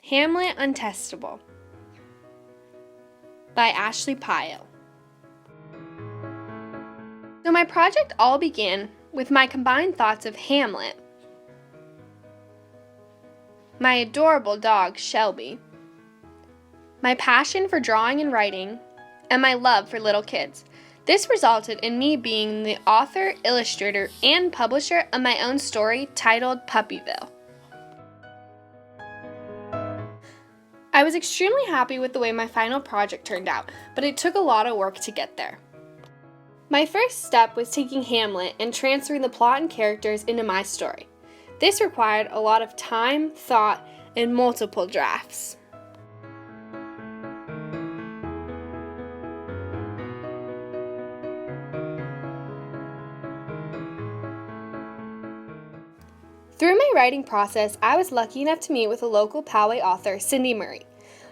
Hamlet Untestable by Ashley Pyle. So my project all began with my combined thoughts of Hamlet, my adorable dog Shelby, my passion for drawing and writing, and my love for little kids. This resulted in me being the author, illustrator, and publisher of my own story titled Puppyville. I was extremely happy with the way my final project turned out, but it took a lot of work to get there. My first step was taking Hamlet and transferring the plot and characters into my story. This required a lot of time, thought, and multiple drafts. Through my writing process, I was lucky enough to meet with a local Poway author, Cindy Murray.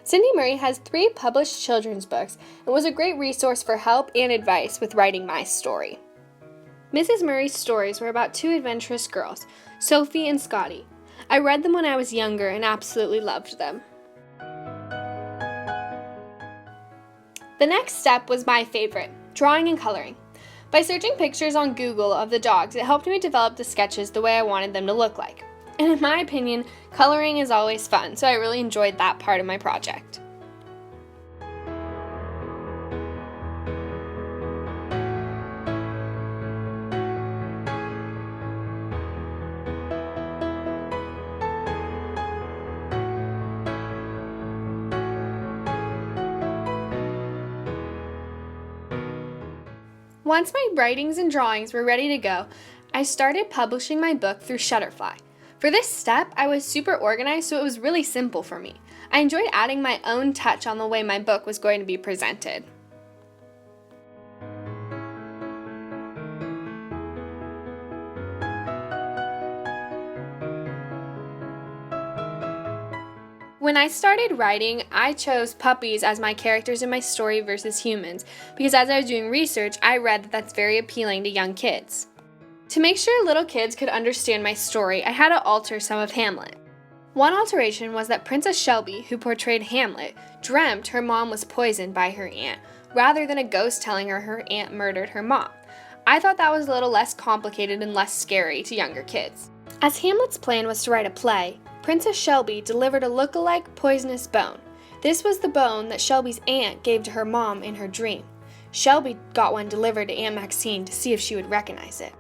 Cindy Murray has 3 published children's books and was a great resource for help and advice with writing my story. Mrs. Murray's stories were about 2 adventurous girls, Sophie and Scotty. I read them when I was younger and absolutely loved them. The next step was my favorite, drawing and coloring. By searching pictures on Google of the dogs, it helped me develop the sketches the way I wanted them to look like. And in my opinion, coloring is always fun, so I really enjoyed that part of my project. Once my writings and drawings were ready to go, I started publishing my book through Shutterfly. For this step, I was super organized, so it was really simple for me. I enjoyed adding my own touch on the way my book was going to be presented. When I started writing, I chose puppies as my characters in my story versus humans, because as I was doing research, I read that that's very appealing to young kids. To make sure little kids could understand my story, I had to alter some of Hamlet. One alteration was that Princess Shelby, who portrayed Hamlet, dreamt her mom was poisoned by her aunt, rather than a ghost telling her aunt murdered her mom. I thought that was a little less complicated and less scary to younger kids. As Hamlet's plan was to write a play, Princess Shelby delivered a look-alike poisonous bone. This was the bone that Shelby's aunt gave to her mom in her dream. Shelby got one delivered to Aunt Maxine to see if she would recognize it.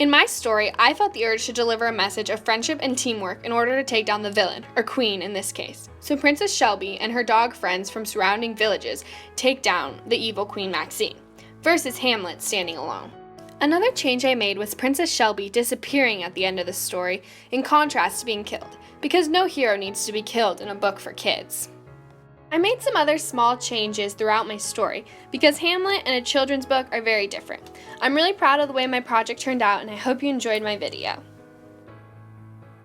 In my story, I felt the urge to deliver a message of friendship and teamwork in order to take down the villain, or queen in this case. So Princess Shelby and her dog friends from surrounding villages take down the evil Queen Maxine, versus Hamlet standing alone. Another change I made was Princess Shelby disappearing at the end of the story, in contrast to being killed, because no hero needs to be killed in a book for kids. I made some other small changes throughout my story, because Hamlet and a children's book are very different. I'm really proud of the way my project turned out, and I hope you enjoyed my video.